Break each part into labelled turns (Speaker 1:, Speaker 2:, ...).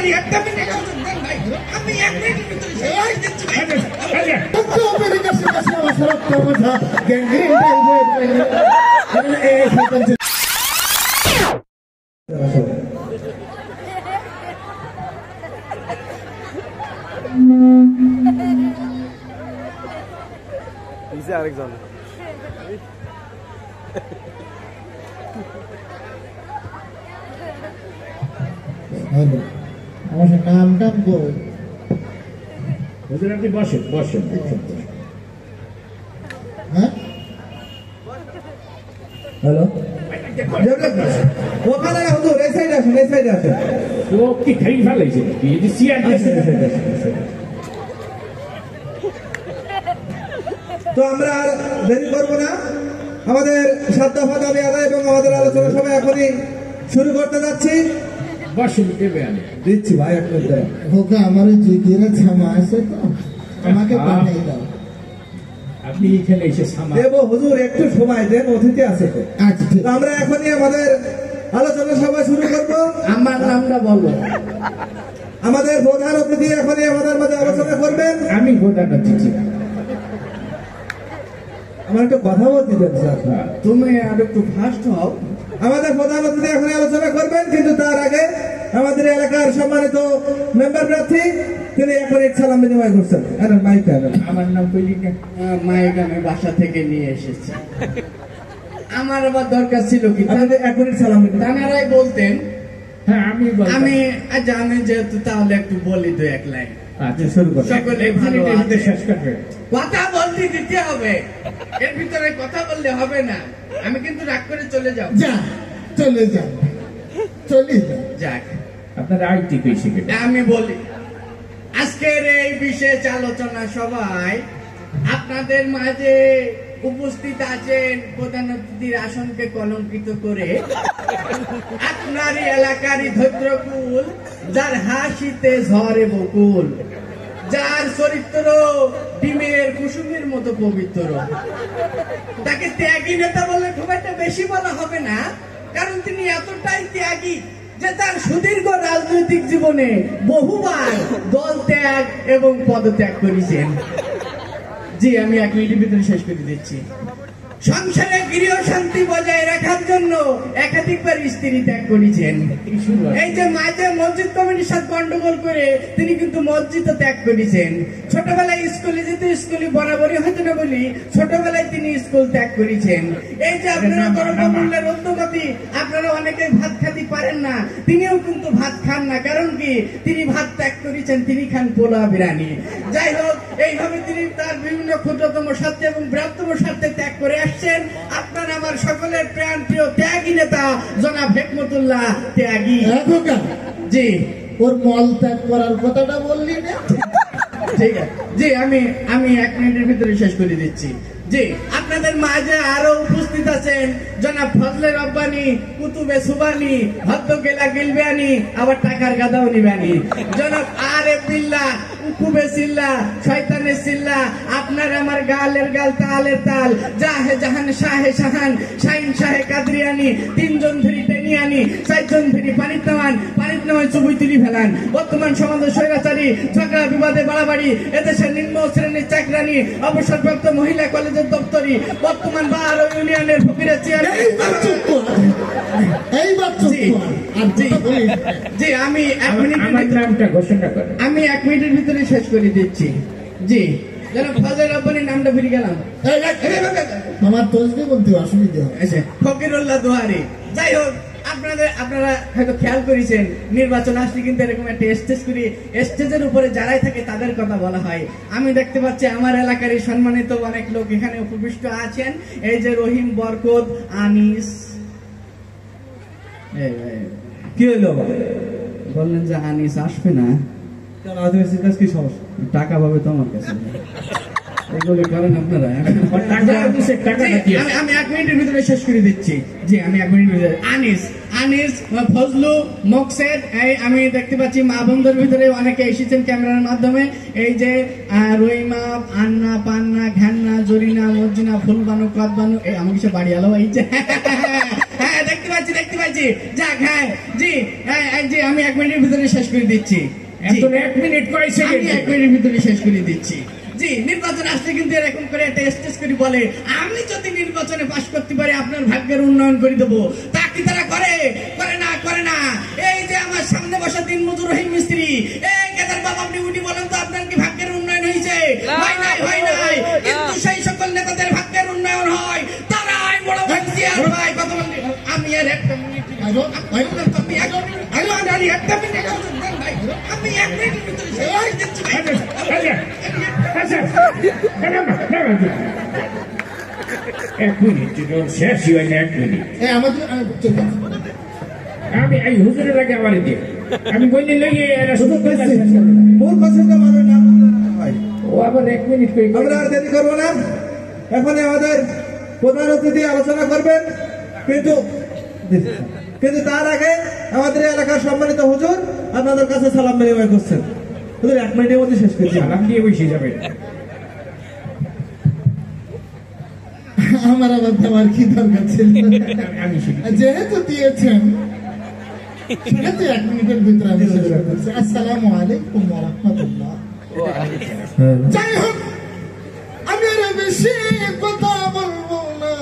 Speaker 1: পারি একটা মিনিট ভাই আমি 1 মিনিটের ভিতরে শেষ দিচ্ছি ভাই
Speaker 2: তো আমেরিকা থেকে সরব কথা গ্যাংগ্রিন এই সরপঞ্চ
Speaker 3: ইসে আরেকজন
Speaker 2: আমার নামটা বল
Speaker 4: হুজুর আপনি বসেন বসেন
Speaker 2: হ্যাঁ হ্যালো
Speaker 1: ওখানে হুজুর এই সাইডে আসুন এই সাইডে আসুন
Speaker 4: ও কি খাই ফেলাইছে কি এই যে চেয়ার
Speaker 1: তো আমরা আর দেরি করব না আমাদের 7 দফা দাবি আদায় এবং আমাদের আলোচনা সভা এখনই শুরু করতে যাচ্ছি
Speaker 4: বসেন দেবে আমি
Speaker 1: দিচ্ছি ভাই এক মিনিট
Speaker 2: হোকা আমার জিগিরে জামা আছে তো আমাকে পাঠিয়ে দাও
Speaker 4: আপনি এখানে এসে সামা
Speaker 1: দেবো হুজুর একটু সময় দেন অতিথি আছে তো
Speaker 2: আচ্ছা ঠিক
Speaker 1: তো আমরা এখনই আমাদের আলোচনা সভা শুরু করব
Speaker 2: আমার নামটা বলো
Speaker 1: আমাদের প্রধান অতিথি এখনই আমাদের মাঝে আলোচনা করবেন
Speaker 4: আমি প্রধান অতিথি
Speaker 1: আমার একটু কথা বলতে দেন স্যার
Speaker 2: তুমি আর একটু ফাস্ট হও
Speaker 1: আমাদের প্রধান অতিথি এখন আলোচনা করবেন কিন্তু তার আগে আমাদের এলাকার সম্মানিত মেম্বার প্রার্থী তিনি এখন এক সালাম বিনিময় করছেন মাইক
Speaker 4: আমার নাম কইলি না
Speaker 2: মাইক আমি বাসা থেকে নিয়ে এসেছি আমার আবার দরকার ছিল কি
Speaker 1: এখন সালাম
Speaker 2: তানারাই বলতেন
Speaker 4: হ্যাঁ আমি বলতাম।
Speaker 2: আমি জানি যেহেতু তাহলে একটু বলি 2-1 লাইন
Speaker 4: আচ্ছা শুরু করো
Speaker 2: সকলে ভালো
Speaker 4: মিনিটের ভিতরে
Speaker 2: আছে।
Speaker 4: শেষ করবে
Speaker 2: কথা বলতে দিতে হবে এর ভিতরে কথা বললে হবে না আমি কিন্তু রাগ করে চলে যাব
Speaker 5: যা চলে যা চলে যা
Speaker 2: যাক
Speaker 4: আপনার আইটি কইছে কেটে
Speaker 2: আমি বলি আজকের এই বিশেষ আলোচনা সভায় আপনাদের মাঝে উপস্থিত আছেন প্রধান অতিথির আসনকে কলঙ্কিত করে আপনারই এলাকারই ধৈর্যকুল যার হাসিতে ঝরে বকুল যার চরিত্র ডিমের কুসুমের মতো পবিত্র তাকে ত্যাগী নেতা বললে খুব একটা বেশি বলা হবে না কারণ তিনি এতটাই ত্যাগী যে তার সুদীর্ঘ রাজনৈতিক জীবনে বহুবার দল ত্যাগ এবং পদত্যাগ করেছেন জি আমি 1 মিনিটের ভিতরে শেষ করে দিচ্ছি সংসারে গৃহ শান্তি বজায় রাখার জন্য একাধিকবার স্ত্রী ত্যাগ করেছেন এই যে মাঝে মসজিদ কমিটির সাথে গন্ডগোল করে তিনি কিন্তু মসজিদ ত্যাগ করেছেন ছোটবেলায় স্কুলে যেতে স্কুলে বরাবরই হতো না বলি ছোটবেলায় তিনি স্কুল ত্যাগ করেছেন এই যে আপনারা দ্রব্যমূল্যের ঊর্ধ্বগতি আপনারা অনেকেই ভাত খেতে পারেন না তিনিও কিন্তু ভাত খান না কারণ কি তিনি ভাত ত্যাগ করেছেন তিনি খান পোলা বিরিয়ানি যাই হোক এইভাবে তিনি তার বিভিন্ন ক্ষুদ্রতম স্বার্থে এবং বৃহত্তম স্বার্থে ত্যাগ করে আসছেন আপনার আমার সকলের প্রাণ প্রিয় ত্যাগী নেতা জনাব হেকমতুল্লাহ ত্যাগী জি
Speaker 5: ওর মল ত্যাগ করার কথাটা বললি না
Speaker 2: ঠিক আছে জি আমি 1 মিনিটের ভিতরে শেষ করে দিচ্ছি জি আপনাদের মাঝে আরো উপস্থিত আছেন জনাব ফজলে রব্বানি কুতুবে সুবানি হদ্দকেলা গিলবানি আবার টাকার গাদাও নিবানি জনাব আরে বিল্লাহ উকুবে সিল্লা শয়তানের সিল্লা আপনার আমার গালের গাল তালের তাল জাহে জাহান শাহে শাহান শাইন শাহে কাদরিয়ানি 3 জন ধরি টেনিয়ানি 4 জন ধরি পানিত নামান চুবুই তুলি ফেলান বর্তমান সমাজের স্বৈরাচারী ঝগড়া বিবাদে বাড়াবাড়ি এদেশের নিম্ন শ্রেণীর চাকরানি অবসরপ্রাপ্ত মহিলা কলেজের দপ্তরি বর্তমান বার ইউনিয়নের ফকিরের চেয়ারম্যান জি আমি 1 মিনিটের
Speaker 4: নামটা ঘোষণা করেন
Speaker 2: আমি 1 মিনিটের ভিতরে শেষ করে দিচ্ছি জি যেন ফজল রব্বানির নামটা ভুলে গেলাম
Speaker 5: আমার তসবি বলতে অসুবিধা
Speaker 2: আচ্ছা ফকিরুল্লাহ দোহারি যাই হোক আপনারা হয়তো খেয়াল করেছেন নির্বাচন আসলে কিন্তু এরকম একটা স্টেজের উপরে যারাই থাকে তাদের কথা বলা হয় আমি দেখতে পাচ্ছি আমার এলাকার সম্মানিত অনেক লোক এখানে উপবিষ্ট আছেন এই যে রহিম বরকত আনিস
Speaker 1: কি হলো
Speaker 2: বললেন যে আনিস আসবে না
Speaker 1: কি সমস্যা
Speaker 2: টাকা পাবে তো আমার কাছে এগুলো করেন আপনারা আমি 1 মিনিটের ভিতরে শেষ করে দিচ্ছি জি আমি 1 মিনিটের ভিতরে আনিস, ফজলু, মকসেদ, এই আমি দেখতে পাচ্ছি মা বন্ধুর ভিতরে অনেকে এসেছেন ক্যামেরার মাধ্যমে। এই যে রহিমা, আন্না, পান্না, ঘান্না, জরিনা, মর্জিনা, ফুলবানু, কদবানু, এই আমি কিছু বাড়ি আলো এই যে হ্যাঁ দেখতে পাচ্ছি যাক। হ্যাঁ জি, জি আমি 1 মিনিটের ভিতরে শেষ করে দিচ্ছি।
Speaker 4: এত 1 মিনিট কয়
Speaker 2: আমি
Speaker 4: সেকেন্ড?
Speaker 2: 1 মিনিটের ভিতরে শেষ করে দিচ্ছি। জি, নির্বাচন আসলে কিন্তু এরকম করে একটা স্টেজ করে বলে, আমি যদি নির্বাচনে পাশ করতে পারি আপনার ভাগ্যের উন্নয়ন করে দেবো। তা কি তারা করে না? এই যে আমার সামনে বসা দিনমজুর রহিম মিস্ত্রি, এই কেদার বাবা, আপনি উঠি বলেন তো আপনার কি ভাগ্যের উন্নয়ন হয়েছে? হয় নাই। কিন্তু সেই সকল নেতাদের ভাগ্যের উন্নয়ন হয়, তারাই বড় ভাগ্য ভাই। কথা বলি আমি আর একটা মিনিট, আমি 1 মিনিটের ভিতরে শেষ করে দিচ্ছি ভাই।
Speaker 4: আচ্ছা, 1 মিনিট শেষ হয় না। 1 মিনিট
Speaker 5: আমাদের
Speaker 4: আমি এই হুজুরের আগে আমার দিয়ে আমি বললি লইয়ে এরা শুধু
Speaker 1: মূল কথা মানুষ নাম ভাই।
Speaker 4: ও আবার 1 মিনিট করে
Speaker 1: আমরা আর দেরি করবো না, এখনই আমাদের প্রধান অতিথি আলোচনা করবেন। কিন্তু তার আগে আমাদের এলাকার সম্মানিত হুজুর আপনাদের কাছে সালাম বিনিময় করছেন। হুজুর 1 মিনিটের মধ্যে শেষ করছি।
Speaker 4: সালাম দিয়ে বসে যাবে।
Speaker 5: আমার আবার দেওয়ার কি দরকার ছিল?
Speaker 4: আমি শিখি।
Speaker 5: যেহেতু দিয়েছেন সেহেতু 1 মিনিটের ভিতরে আমি শেষ করছি। আসসালামু আলাইকুম ওয়া রাহমাতুল্লাহ। যাই হোক, আমি আর বেশি কথা বলবো না,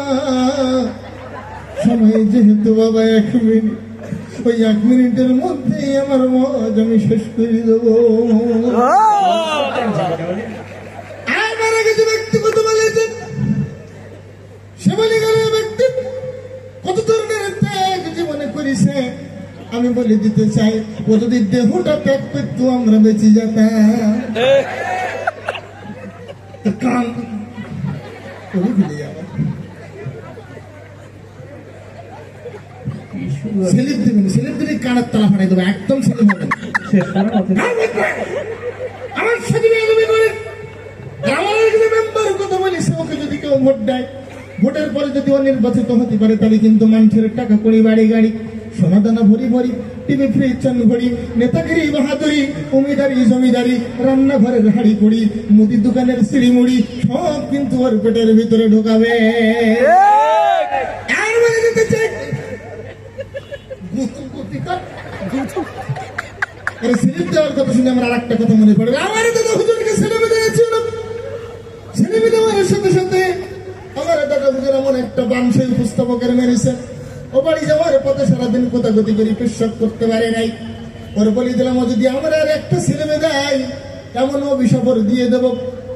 Speaker 5: সময় যেহেতু বাবা 1 মিনিট, ওই 1 মিনিটের মধ্যেই আমার মজ আমি শেষ করে দেবো। আমার আগে যে ব্যক্তি কথা বলেছেন, সে বলে গেল ব্যক্তি কত ধরনের ত্যাগ জীবনে করেছে, আমি বলে দিতে চাই, ও যদি দেহটা ত্যাগ করত আমরা বেঁচে যেতাম। কান ভুলে যাওয়া, স্লিপ দিলে কানের তালা ফাটাই দেবো, একদম স্লিপ হবে না।
Speaker 1: শেষ করার অতিথি
Speaker 5: আমার সাথে বেয়াদবি করে আমার একজন মেম্বার কথা বলিস, ওকে যদি কেউ ভোট দেয়, ভোটের পরে যদি ও নির্বাচিত হতে পারে, তাহলে কিন্তু মানুষের টাকা কড়ি, বাড়ি গাড়ি, সোনাদানা ভরি ভরি, টিভি ফ্রিজ চান ভরি, নেতাগিরি বাহাদুরি, উমিদারি জমিদারি, রান্নাঘরের হাড়ি কড়ি, মুদির দোকানের সিঁড়ি মুড়ি সব কিন্তু ওর পেটের ভিতরে ঢোকাবে। আর বলে দিতে চাই, স্লিপ দেওয়ার কথা শুনে আমার আর একটা কথা মনে পড়বে। আমার দাদা হুজুরকে ছেলেমে দিয়েছিল, ছেলেমে দেওয়ার সাথে সাথে আমার দাদা হুজুর এমন একটা বাঞ্ছাই উপস্থাপকের মেরেছে, ও বাড়ি যাওয়ার পথে সারাদিন কোথাগতি করে পেশাব করতে পারে নাই। ওর বলি দিলাম, ও যদি আমার আর একটা ছেলেমে দেয়, এমন অভিশাপ ওর দিয়ে দেবো,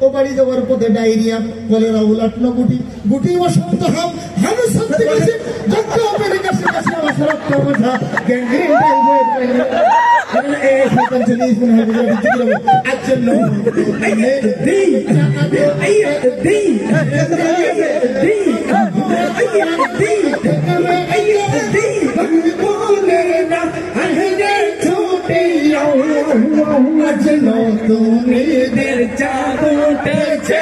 Speaker 5: ও বাড়ি যাওয়ার পথে ডায়রিয়া, কলেরা, উলাটন গুটি, গুটি বসন্ত হাম, হাম সত্যি কাছে যত পেরে কাছে কাছে আমার সরক্ত বোঝা গ্যাংগ্রিন
Speaker 2: তুমি দের চাঁদ উঠেছে